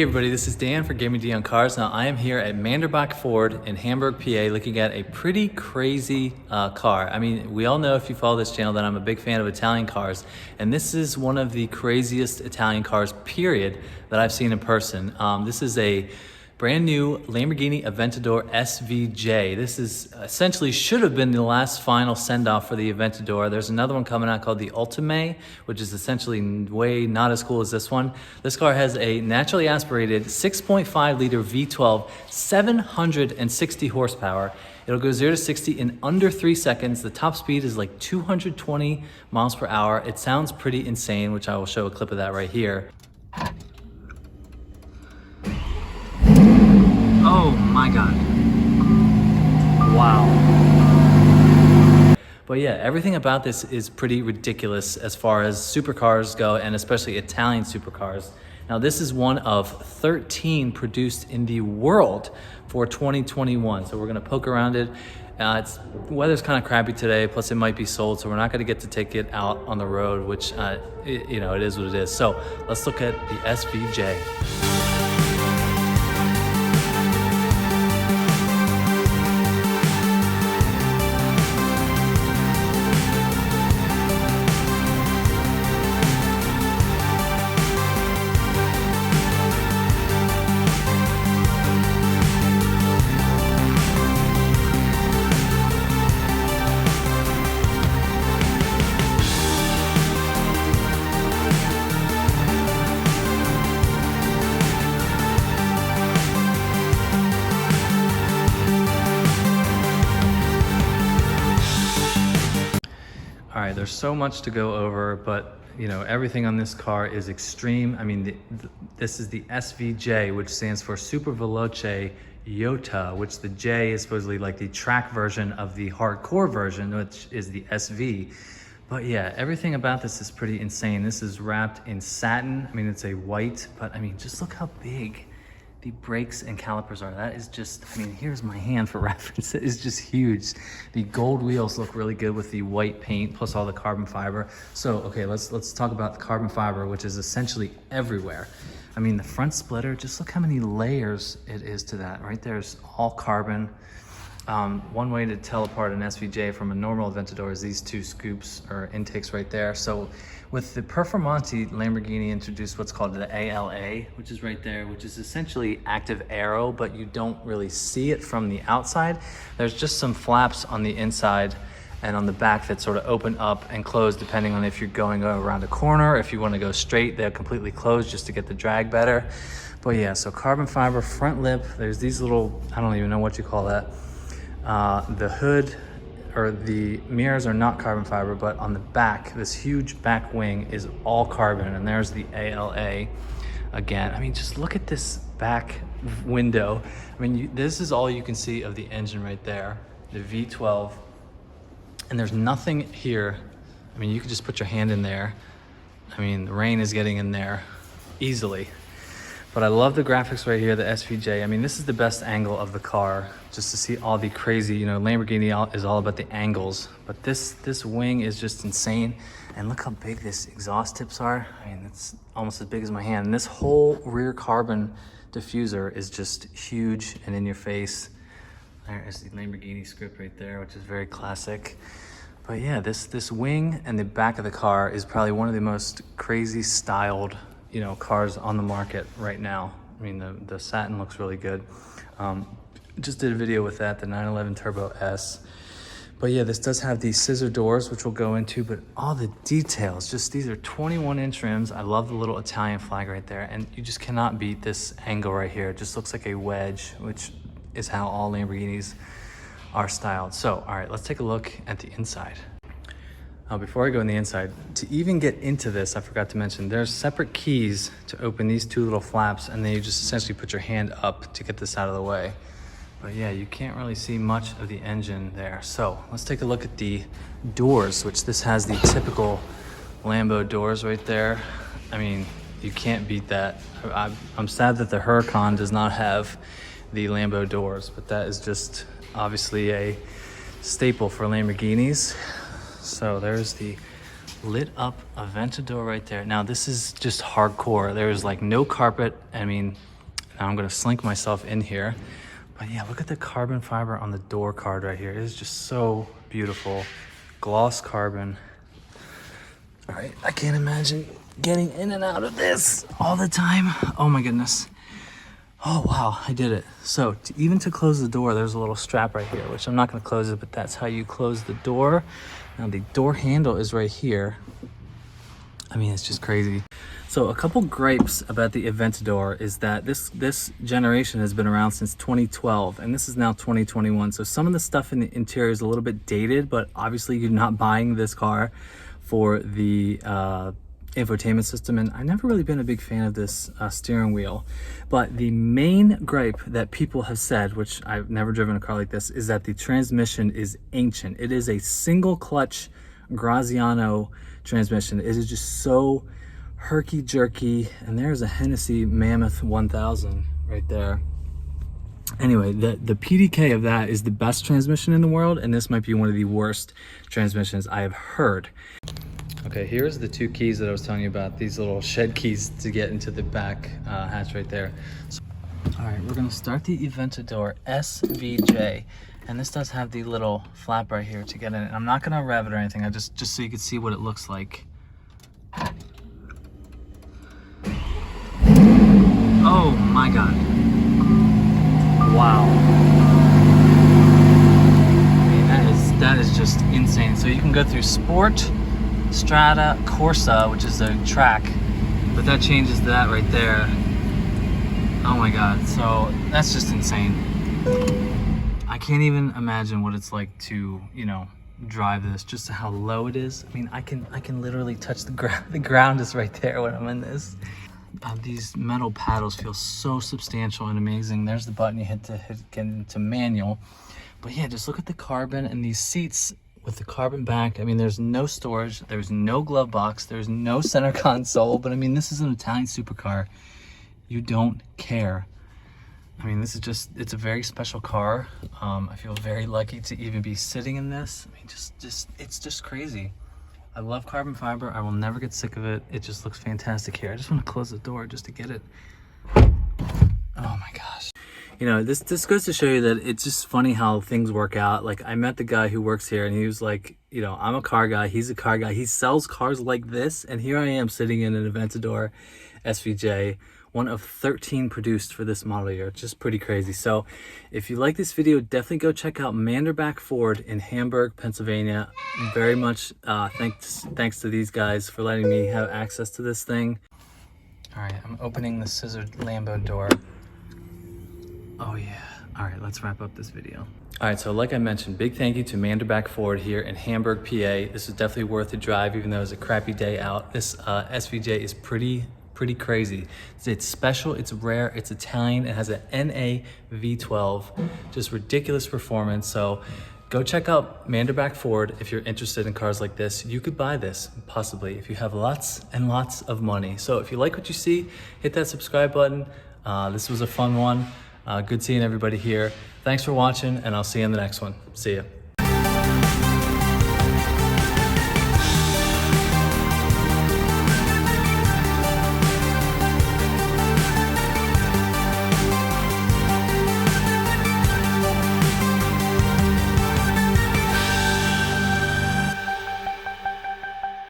Hey everybody, this is Dan for GemmyD on Cars. Now I am here at Manderbach Ford in Hamburg, PA, looking at a pretty crazy car. I mean, we all know if you follow this channel that I'm a big fan of Italian cars, and this is one of the craziest Italian cars, period, that I've seen in person. This is a brand new Lamborghini Aventador SVJ. This is essentially should have been the last final send-off for the Aventador. There's another one coming out called the Ultime, which is essentially way not as cool as this one. This car has a naturally aspirated 6.5 liter V12, 760 horsepower. It'll go 0 to 60 in under 3 seconds. The top speed is like 220 miles per hour. It sounds pretty insane, which I will show a clip of that right here. Oh my God. Wow. But yeah, everything about this is pretty ridiculous as far as supercars go, and especially Italian supercars. Now this is one of 13 produced in the world for 2021. So we're gonna poke around it. Weather's kind of crappy today, plus it might be sold, so we're not gonna get to take it out on the road, which, it is what it is. So let's look at the SVJ. All right, there's so much to go over, but everything on this car is extreme. I mean, this is the SVJ, which stands for Super Veloce Jota, which the J is supposedly like the track version of the hardcore version, which is the SV. But yeah, everything about this is pretty insane. This is wrapped in satin. I mean, it's a white, but I mean, just look how big the brakes and calipers are. That is just, I mean, here's my hand for reference. It is just huge. The gold wheels look really good with the white paint plus all the carbon fiber. So, okay, let's talk about the carbon fiber, which is essentially everywhere. I mean, the front splitter, just look how many layers it is to that. Right there's all carbon. One way to tell apart an SVJ from a normal Aventador is these two scoops or intakes right there. So with the Performante, Lamborghini introduced what's called the ALA, which is right there, which is essentially active aero, but you don't really see it from the outside. There's just some flaps on the inside and on the back that sort of open up and close depending on if you're going around a corner. If you want to go straight, they're completely closed just to get the drag better. But yeah, so carbon fiber, front lip, there's these little, I don't even know what you call that. The hood or the mirrors are not carbon fiber, but on the back, this huge back wing is all carbon, and there's the ALA again. I mean, just look at this back window. I mean, this is all you can see of the engine right there, the V12, and there's nothing here. I mean, you could just put your hand in there. I mean, the rain is getting in there easily. But I love the graphics right here, the SVJ. I mean, this is the best angle of the car, just to see all the crazy, Lamborghini is all about the angles. But this wing is just insane. And look how big this exhaust tips are. I mean, it's almost as big as my hand. And this whole rear carbon diffuser is just huge and in your face. There is the Lamborghini script right there, which is very classic. But yeah, this wing and the back of the car is probably one of the most crazy styled cars on the market right now. I mean, the satin looks really good. Just did a video with that, the 911 Turbo S. But yeah, this does have these scissor doors, which we'll go into, but all the details, just these are 21-inch rims. I love the little Italian flag right there, and you just cannot beat this angle right here. It just looks like a wedge, which is how all Lamborghinis are styled. So, all right, let's take a look at the inside. Before I go on the inside, to even get into this, I forgot to mention, there's separate keys to open these two little flaps, and then you just essentially put your hand up to get this out of the way. But yeah, you can't really see much of the engine there. So let's take a look at the doors, which this has the typical Lambo doors right there. I mean, you can't beat that. I'm sad that the Huracan does not have the Lambo doors, but that is just obviously a staple for Lamborghinis. So there's the lit up Aventador right there. Now this is just hardcore. There's like no carpet. I mean, Now I'm gonna slink myself in here. But yeah, look at the carbon fiber on the door card right here. It is just so beautiful. Gloss carbon. All right, I can't imagine getting in and out of this all the time. Oh my goodness. Oh wow, I did it. So even to close the door, there's a little strap right here, which I'm not gonna close it, but that's how you close the door. Now the door handle is right here. I mean, it's just crazy. So a couple gripes about the Aventador is that this generation has been around since 2012, and this is now 2021. So some of the stuff in the interior is a little bit dated, but obviously you're not buying this car for the infotainment system, and I've never really been a big fan of this steering wheel. But the main gripe that people have said, which I've never driven a car like this, is that the transmission is ancient. It is a single clutch Graziano transmission. It is just so herky-jerky, and there's a Hennessy Mammoth 1000 right there. Anyway, the PDK of that is the best transmission in the world, and this might be one of the worst transmissions I have heard. Okay, here's the two keys that I was telling you about, these little shed keys to get into the back hatch right there. So, all right, we're gonna start the Aventador SVJ, and this does have the little flap right here to get in it. I'm not gonna rev it or anything, I just so you can see what it looks like. Oh my God. Wow. I mean, that is just insane. So you can go through Sport, Strata, Corsa, which is a track, but that changes that right there. Oh my God, so that's just insane. I can't even imagine what it's like to, you know, drive this, just how low it is. I mean, I can literally touch the ground. The ground is right there when I'm in this. These metal paddles feel so substantial and amazing. There's the button you hit to get into manual. But yeah, just look at the carbon and these seats with the carbon back. I mean, there's no storage, there's no glove box, there's no center console, but I mean, this is an Italian supercar. You don't care. I mean, this is just, it's a very special car. I feel very lucky to even be sitting in this. I mean, it's just crazy. I love carbon fiber. I will never get sick of it. It just looks fantastic here. I just want to close the door just to get it. Oh my gosh. You know, this goes to show you that it's just funny how things work out. Like, I met the guy who works here, and he was like, you know, I'm a car guy, he's a car guy. He sells cars like this, and here I am sitting in an Aventador SVJ, one of 13 produced for this model year. It's just pretty crazy. So if you like this video, definitely go check out Manderbach Ford in Hamburg, Pennsylvania. Very much thanks to these guys for letting me have access to this thing. All right, I'm opening the scissored Lambo door. Oh yeah. All right, let's wrap up this video. All right, so like I mentioned, big thank you to Manderbach Ford here in Hamburg, PA. This is definitely worth the drive, even though it was a crappy day out. This SVJ is pretty crazy. It's special, it's rare, it's Italian, it has an NA V12, just ridiculous performance. So go check out Manderbach Ford if you're interested in cars like this. You could buy this, possibly, if you have lots and lots of money. So if you like what you see, hit that subscribe button. This was a fun one. Good seeing everybody here. Thanks for watching, and I'll see you in the next one. See ya.